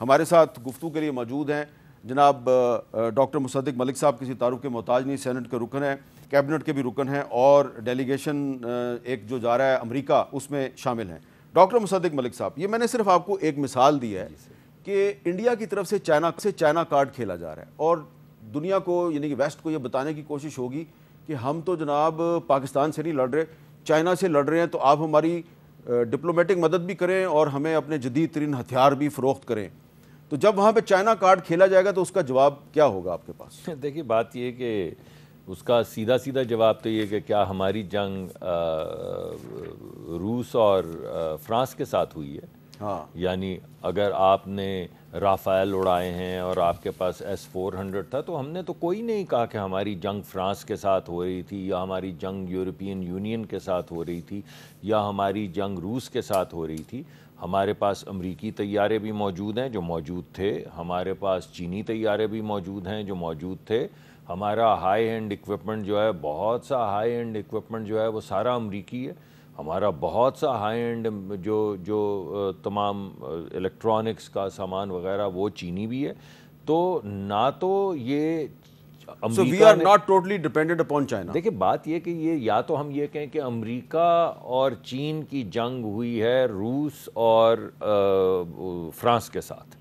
ہمارے ساتھ گفتگو کے لیے موجود ہیں جناب ڈاکٹر مصدق ملک صاحب، کسی تعارف کے محتاج نہیں، سینٹ کے رکن ہیں، کیبنٹ کے بھی رکن ہیں، اور ڈیلیگیشن ایک جو جا رہا ہے امریکہ اس میں شامل ہیں۔ ڈاکٹر مصدق ملک صاحب، یہ میں نے صرف آپ کو ایک مثال دی ہے کہ انڈیا کی طرف سے چائنا کارڈ کھیلا جا رہا ہے، اور دنیا کو یعنی کہ ویسٹ کو یہ بتانے کی کوشش ہوگی کہ ہم تو جناب پاکستان سے نہیں لڑ رہے، چائنا سے لڑ رہے ہیں، تو آپ ہماری ڈپلومیٹک مدد بھی کریں اور ہمیں اپنے جدید ترین ہتھیار بھی فروخت کریں۔ تو جب وہاں پہ چائنا کارڈ کھیلا جائے گا تو اس کا جواب کیا ہوگا آپ کے پاس؟ دیکھیے بات یہ کہ اس کا سیدھا جواب تو یہ کہ کیا ہماری جنگ روس اور فرانس کے ساتھ ہوئی ہے؟ ہاں، یعنی اگر آپ نے رافیل اڑائے ہیں اور آپ کے پاس S-400 تھا، تو ہم نے تو کوئی نہیں کہا کہ ہماری جنگ فرانس کے ساتھ ہو رہی تھی، یا ہماری جنگ یورپین یونین کے ساتھ ہو رہی تھی، یا ہماری جنگ روس کے ساتھ ہو رہی تھی۔ ہمارے پاس امریکی طیارے بھی موجود ہیں جو موجود تھے، ہمارے پاس چینی طیارے بھی موجود ہیں جو موجود تھے، ہمارا ہائی اینڈ اکوپمنٹ جو ہے، بہت سا ہائی اینڈ اکوپمنٹ جو ہے وہ سارا امریکی ہے، ہمارا بہت سا ہائی اینڈ جو تمام الیکٹرانکس کا سامان وغیرہ وہ چینی بھی ہے۔ تو نہ تو یہ So we are not totally dependent upon China. دیکھیں بات یہ کہ یہ یا تو ہم یہ کہیں کہ امریکہ اور چین کی جنگ ہوئی ہے روس اور فرانس کے ساتھ،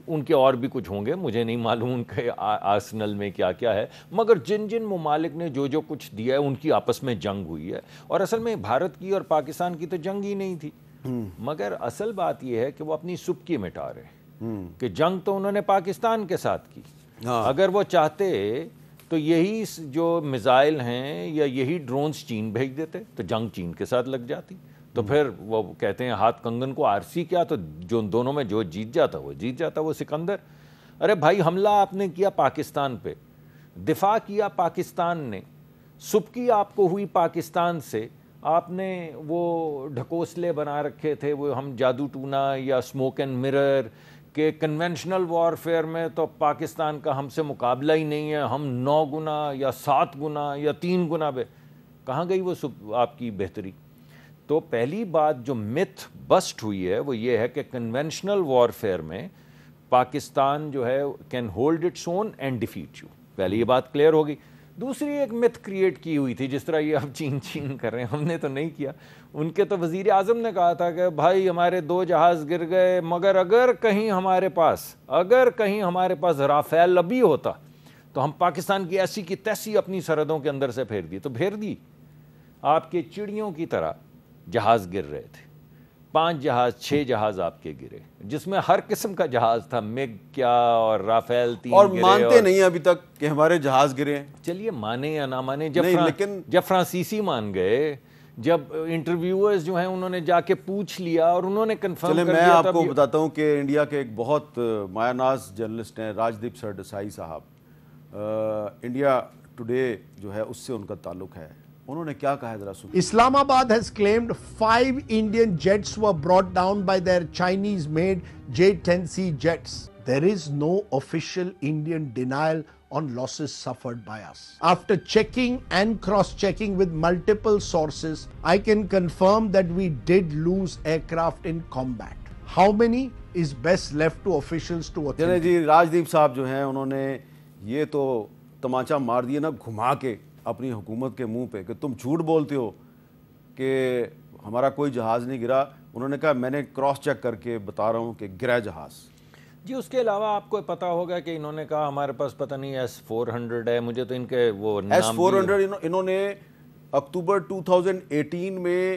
ان کے اور بھی کچھ ہوں گے، مجھے نہیں معلوم ان کے آرسنل میں کیا کیا ہے، مگر جن ممالک نے جو کچھ دیا ہے ان کی آپس میں جنگ ہوئی ہے، اور اصل میں بھارت کی اور پاکستان کی تو جنگ ہی نہیں تھی۔ مگر اصل بات یہ ہے کہ وہ اپنی سبکی مٹا رہے کہ جنگ تو انہوں نے پاکستان کے ساتھ کی، اگر وہ چاہتے تو یہی جو میزائل ہیں یا یہی ڈرونز چین بھیج دیتے تو جنگ چین کے ساتھ لگ جاتی۔ تو پھر وہ کہتے ہیں ہاتھ کنگن کو آرسی کیا، تو جو دونوں میں جو جیت جاتا وہ جیت جاتا، وہ سکندر۔ ارے بھائی حملہ آپ نے کیا پاکستان پہ، دفاع کیا پاکستان نے، سبکی آپ کو ہوئی پاکستان سے، آپ نے وہ ڈھکوسلے بنا رکھے تھے، وہ ہم جادو ٹونا یا اسموک اینڈ مرر کہ کنونشنل وارفیئر میں تو پاکستان کا ہم سے مقابلہ ہی نہیں ہے، ہم 9 گنا یا 7 گنا یا 3 گنا پہ، کہاں گئی وہ آپ کی بہتری؟ تو پہلی بات جو متھ بسٹ ہوئی ہے وہ یہ ہے کہ کنونشنل وارفیئر میں پاکستان جو ہے can hold its own and defeat you, پہلے یہ بات کلیئر ہوگی۔ دوسری ایک متھ کریٹ کی ہوئی تھی، جس طرح یہ اب چین کر رہے ہیں، ہم نے تو نہیں کیا، ان کے تو وزیر اعظم نے کہا تھا کہ بھائی ہمارے 2 جہاز گر گئے، مگر اگر کہیں ہمارے پاس رافیل ابھی ہوتا تو ہم پاکستان کی ایسی کی تیسی اپنی سرحدوں کے اندر سے پھیر دی۔ آپ کے چڑیوں کی طرح جہاز گر رہے تھے، 5 جہاز 6 جہاز آپ کے گرے، جس میں ہر قسم کا جہاز تھا، مگ کیا اور رافیل 3 اور گرے، مانتے نہیں ابھی تک کہ ہمارے جہاز گرے ہیں۔ چلیے مانے یا نہ مانے، لیکن جب فرانسیسی مان گئے، جب انٹرویورز جو ہیں انہوں نے جا کے پوچھ لیا اور انہوں نے کنفرم کر میں دیا، آپ کو بتاتا ہوں کہ انڈیا کے ایک بہت مایہ ناز جرنلسٹ ہیں راجدیپ سردیسائی صاحب، انڈیا ٹوڈے جو ہے اس سے ان کا تعلق ہے، انہوں نے کیا کہا ہے ذرا سنیں۔ Islamabad has claimed 5 Indian jets were brought down by their Chinese-made J-10C jets. There is no official Indian denial on losses suffered by us. After checking and cross-checking with multiple sources, I can confirm that we did lose aircraft in combat. How many is best left to officials to authenticate. جی راجدیپ صاحب جو ہیں انہوں نے یہ تو تمانچہ مار دیا نا گھما کے اپنی حکومت کے منہ پہ کہ تم جھوٹ بولتے ہو کہ ہمارا کوئی جہاز نہیں گرا، انہوں نے کہا میں نے کراس چیک کر کے بتا رہا ہوں کہ گرا جہاز۔ جی اس کے علاوہ آپ کو پتا ہوگا کہ انہوں نے کہا ہمارے پاس پتہ نہیں S-400 ہے، مجھے تو ان کے وہ نام S-400 انہوں نے اکتوبر 2018 میں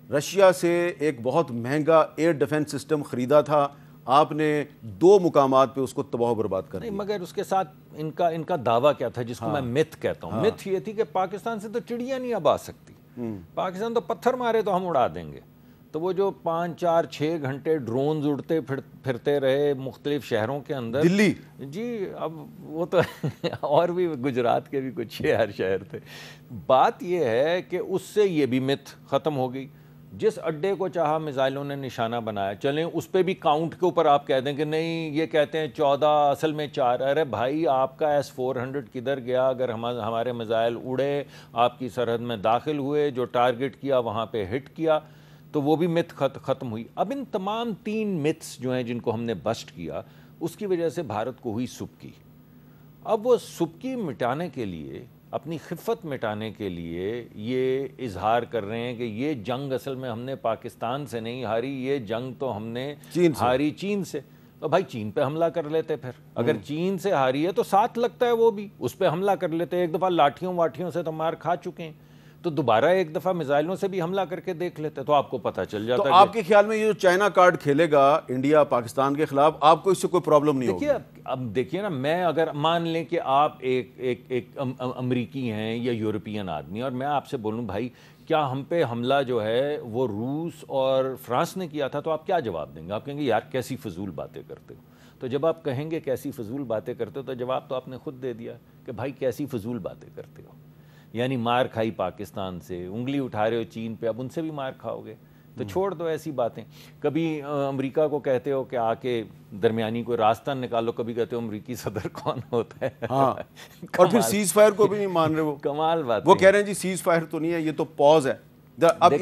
رشیا سے ایک بہت مہنگا ایئر ڈیفنس سسٹم خریدا تھا، آپ نے 2 مقامات پہ اس کو تباہ و برباد کر دیا۔ مگر اس کے ساتھ ان کا دعویٰ کیا تھا جس کو میں متھ کہتا ہوں، متھ یہ تھی کہ پاکستان سے تو چڑیاں نہیں اب آ سکتی، پاکستان تو پتھر مارے تو ہم اڑا دیں گے۔ تو وہ جو 5 4 6 گھنٹے ڈرونز اڑتے پھرتے رہے مختلف شہروں کے اندر، دلی جی اب وہ تو اور بھی گجرات کے بھی کچھ شہر تھے۔ بات یہ ہے کہ اس سے یہ بھی متھ ختم ہو گئی، جس اڈے کو چاہا میزائلوں نے نشانہ بنایا، چلیں اس پہ بھی کاؤنٹ کے اوپر آپ کہہ دیں کہ نہیں یہ کہتے ہیں 14 اصل میں 4، ارے بھائی آپ کا S-400 کدھر گیا؟ اگر ہمارے میزائل اڑے، آپ کی سرحد میں داخل ہوئے، جو ٹارگٹ کیا وہاں پہ ہٹ کیا، تو وہ بھی مت ختم ہوئی. اب ان تمام 3 متس جو ہیں جن کو ہم نے بسٹ کیا, اس کی وجہ سے بھارت کو ہوئی سبکی. اب وہ سبکی مٹانے کے لیے, اپنی خفت مٹانے کے لیے یہ اظہار کر رہے ہیں کہ یہ جنگ اصل میں ہم نے پاکستان سے نہیں ہاری, یہ جنگ تو ہم نے ہاری چین سے. تو بھائی چین پہ حملہ کر لیتے, پھر اگر چین سے ہاری ہے تو ساتھ لگتا ہے وہ بھی, اس پہ حملہ کر لیتے. ایک دفعہ لاٹھیوں واٹھیوں سے تو مار کھا چکے ہیں, تو دوبارہ ایک دفعہ میزائلوں سے بھی حملہ کر کے دیکھ لیتے, تو آپ کو پتہ چل جاتا ہے. تو آپ کے خیال میں یہ جو چائنا کارڈ کھیلے گا انڈیا پاکستان کے خلاف, آپ کو اس سے کوئی پرابلم نہیں ہوگی؟ اب دیکھیے نا, میں اگر مان لیں کہ آپ ایک امریکی ہیں یا یورپین آدمی, اور میں آپ سے بولوں بھائی کیا ہم پہ حملہ جو ہے وہ روس اور فرانس نے کیا تھا, تو آپ کیا جواب دیں گے؟ آپ کہیں گے یار کیسی فضول باتیں کرتے ہو. تو جب آپ کہیں گے کیسی فضول باتیں کرتے ہو, تو جواب تو آپ نے خود دے دیا کہ بھائی کیسی فضول باتیں کرتے ہو. یعنی مار کھائی پاکستان سے, انگلی اٹھا رہے ہو چین پہ, اب ان سے بھی مار کھاؤ گے, تو چھوڑ دو ایسی باتیں. کبھی امریکہ کو کہتے ہو کہ آ کے درمیانی کوئی راستہ نکالو, کبھی کہتے ہو امریکی صدر کون ہوتا ہے. ہاں, اور پھر سیز فائر کو بھی نہیں مان رہے وہ. کمال بات, وہ کہہ رہے ہیں جی سیز فائر تو نہیں ہے, یہ تو پاز ہے. اب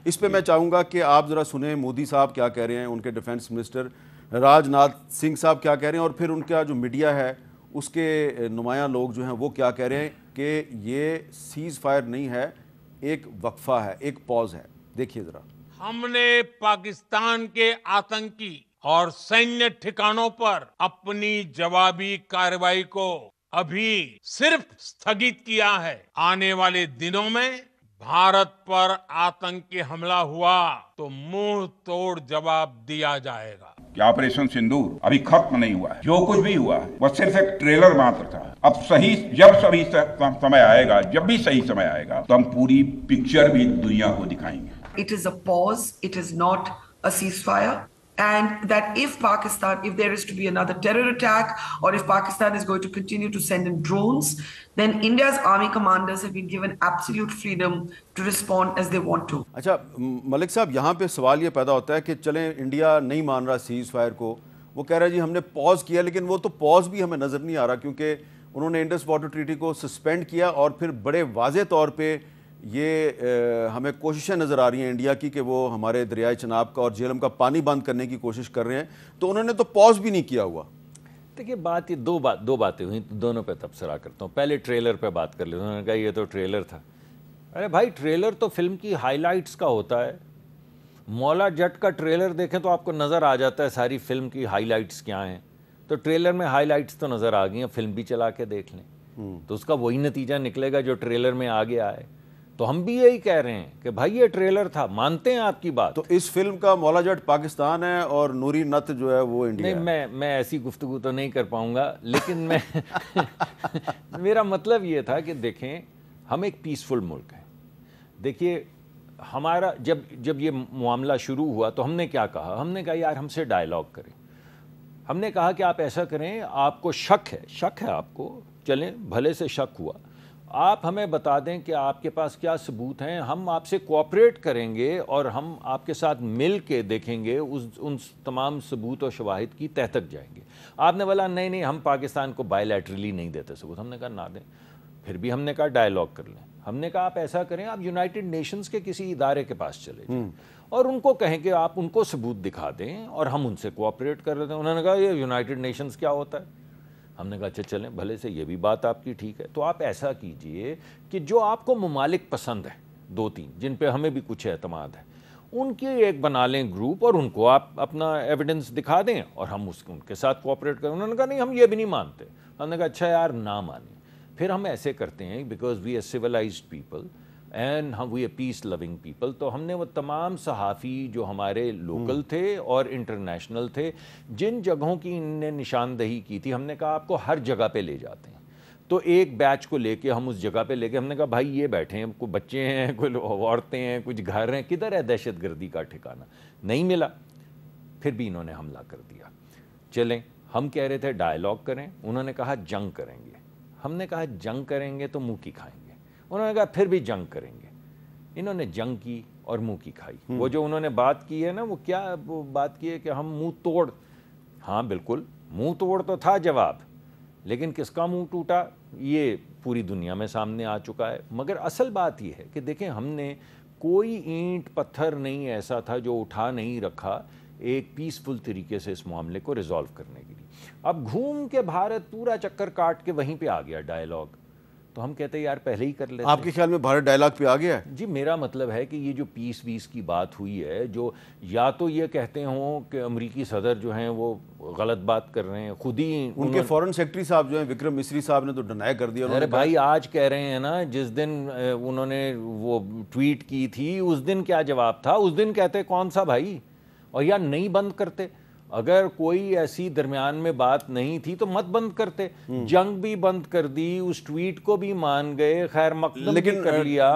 اس پہ میں چاہوں گا کہ آپ ذرا سنیں مودی صاحب کیا کہہ رہے ہیں, ان کے ڈیفنس منسٹر راج ناتھ سنگھ صاحب کیا کہہ رہے ہیں, اور پھر ان کا جو میڈیا ہے اس کے نمایاں لوگ جو ہیں وہ کیا کہہ رہے ہیں کہ یہ سیز فائر نہیں ہے, ایک وقفہ ہے, ایک پاز ہے. دیکھیے ذرا. ہم نے پاکستان کے آتنکی اور سینیہ ٹھکانوں پر اپنی جوابی کارروائی کو ابھی صرف استھگت کیا ہے. آنے والے دنوں میں بھارت پر آتنکی حملہ ہوا تو منہ توڑ جواب دیا جائے گا. کہ آپریشن سندور ابھی ختم نہیں ہوا ہے, جو کچھ بھی ہوا وہ صرف ایک ٹریلر ماتر تھا. اب جب سمے آئے گا, جب بھی صحیح سمے آئے گا, تو ہم پوری پکچر بھی دنیا کو دکھائیں گے. It is a pause, it is not a ceasefire, and that if there is to be another terror attack, or if Pakistan is going to continue to send in drones, then India's army commanders have been given absolute freedom to respond as they want to. اچھا ملک صاحب, یہاں پہ سوال یہ پیدا ہوتا ہے کہ چلیں انڈیا نہیں مان رہا سیز فائر کو, وہ کہہ رہا ہے جی ہم نے پاز کیا, لیکن وہ تو پاز بھی ہمیں نظر نہیں آ رہا, کیونکہ انہوں نے انڈس واٹر ٹریٹی کو سسپینڈ کیا, اور پھر بڑے واضح طور پہ یہ ہمیں کوششیں نظر آ رہی ہیں انڈیا کی کہ وہ ہمارے دریائے چناب کا اور جہلم کا پانی بند کرنے کی کوشش کر رہے ہیں, تو انہوں نے تو پاز بھی نہیں کیا ہوا. دیکھیے بات یہ دو باتیں ہوئیں, دونوں پہ تبصرہ کرتا ہوں. پہلے ٹریلر پہ بات کر لیتا ہوں. انہوں نے کہا یہ تو ٹریلر تھا. ارے بھائی ٹریلر تو فلم کی ہائی لائٹس کا ہوتا ہے. مولا جٹ کا ٹریلر دیکھیں تو آپ کو نظر آ جاتا ہے ساری فلم کی ہائی لائٹس کیا ہیں. تو ٹریلر میں ہائی لائٹس تو نظر آ گئی ہیں, فلم بھی چلا کے دیکھ لیں تو اس کا وہی نتیجہ نکلے گا جو ٹریلر میں آگے آئے. تو ہم بھی یہی کہہ رہے ہیں کہ بھائی یہ ٹریلر تھا, مانتے ہیں آپ کی بات. تو اس فلم کا مولا جٹ پاکستان ہے اور نوری نت جو ہے وہ انڈیا ہے. نہیں, میں ایسی گفتگو تو نہیں کر پاؤں گا, لیکن میرا مطلب یہ تھا کہ دیکھیں ہم ایک پیسفل ملک ہیں. دیکھیے ہمارا جب یہ معاملہ شروع ہوا تو ہم نے کیا کہا, ہم نے کہا یار ہم سے ڈائیلاگ کریں. ہم نے کہا کہ آپ ایسا کریں, آپ کو شک ہے آپ کو, چلیں بھلے سے شک ہوا, آپ ہمیں بتا دیں کہ آپ کے پاس کیا ثبوت ہیں, ہم آپ سے کوآپریٹ کریں گے اور ہم آپ کے ساتھ مل کے دیکھیں گے, ان تمام ثبوت و شواہد کی تہ تک جائیں گے. آپ نے بولا نہیں ہم پاکستان کو بائی لیٹرلی نہیں دیتے ثبوت. ہم نے کہا نہ دیں. پھر بھی ہم نے کہا ڈائیلاگ کر لیں. ہم نے کہا آپ ایسا کریں, آپ یونائٹڈ نیشنز کے کسی ادارے کے پاس چلے جائیں اور ان کو کہیں کہ آپ ان کو ثبوت دکھا دیں اور ہم ان سے کوآپریٹ کر لیتے ہیں. انہوں نے کہا یہ یونائٹڈ نیشنز کیا ہوتا ہے. ہم نے کہا اچھا چلیں بھلے سے یہ بھی بات آپ کی ٹھیک ہے. تو آپ ایسا کیجئے کہ جو آپ کو ممالک پسند ہیں 2-3 جن پہ ہمیں بھی کچھ اعتماد ہے, ان کی ایک بنا لیں گروپ اور ان کو آپ اپنا ایویڈنس دکھا دیں اور ہم ان کے ساتھ کوآپریٹ کریں. انہوں نے کہا نہیں ہم یہ بھی نہیں مانتے. ہم نے کہا اچھا یار نہ مانیں. پھر ہم ایسے کرتے ہیں because we are civilized people and we are peace loving people. تو ہم نے وہ تمام صحافی جو ہمارے لوکل تھے اور انٹرنیشنل تھے, جن جگہوں کی ان نے نشاندہی کی تھی, ہم نے کہا آپ کو ہر جگہ پہ لے جاتے ہیں. تو ایک بیچ کو لے کے ہم اس جگہ پہ لے کے ہم نے کہا بھائی یہ بیٹھے ہیں, کوئی بچے ہیں, کوئی عورتیں ہیں, کچھ گھر ہیں, کدھر ہے دہشت گردی کا ٹھکانہ. نہیں ملا. پھر بھی انہوں نے حملہ کر دیا. چلیں ہم کہہ رہے تھے ڈائیلاگ کریں, انہوں نے کہا جنگ کریں گے. ہم نے کہا جنگ کریں گے تو منہ کی کھائیں گے. انہوں نے کہا پھر بھی جنگ کریں گے. انہوں نے جنگ کی اور منہ کی کھائی. وہ جو انہوں نے بات کی ہے نا, وہ کیا بات کی ہے کہ ہم منہ توڑ. ہاں بالکل منہ توڑ تو تھا جواب, لیکن کس کا منہ ٹوٹا یہ پوری دنیا میں سامنے آ چکا ہے. مگر اصل بات یہ ہے کہ دیکھیں ہم نے کوئی اینٹ پتھر نہیں ایسا تھا جو اٹھا نہیں رکھا ایک پیسفل طریقے سے اس معاملے کو ریزالو کرنے کے لیے۔ اب گھوم کے بھارت پورا چکر کاٹ کے وہیں پہ آ گیا ڈائیلاگ، تو ہم کہتے ہیں یار پہلے ہی کر لیتے۔ آپ کے خیال میں بھارت ڈائیلاگ پہ آ گیا ہے؟ جی میرا مطلب ہے کہ یہ جو پیس ویس کی بات ہوئی ہے، جو یا تو یہ کہتے ہوں کہ امریکی صدر جو ہیں وہ غلط بات کر رہے ہیں، خود ہی ان کے فورن سیکرٹری صاحب جو ہیں وکرم مسری صاحب نے تو ڈینائی کر دیا۔ ارے بھائی آج کہہ رہے ہیں نا، جس دن انہوں نے وہ ٹویٹ کی تھی اس دن کیا جواب تھا؟ اس دن کہتے کون سا بھائی، اور یا نہیں بند کرتے۔ اگر کوئی ایسی درمیان میں بات نہیں تھی تو مت بند کرتے، جنگ بھی بند کر دی، اس ٹویٹ کو بھی مان گئے، خیر مقدم بھی کر لیا۔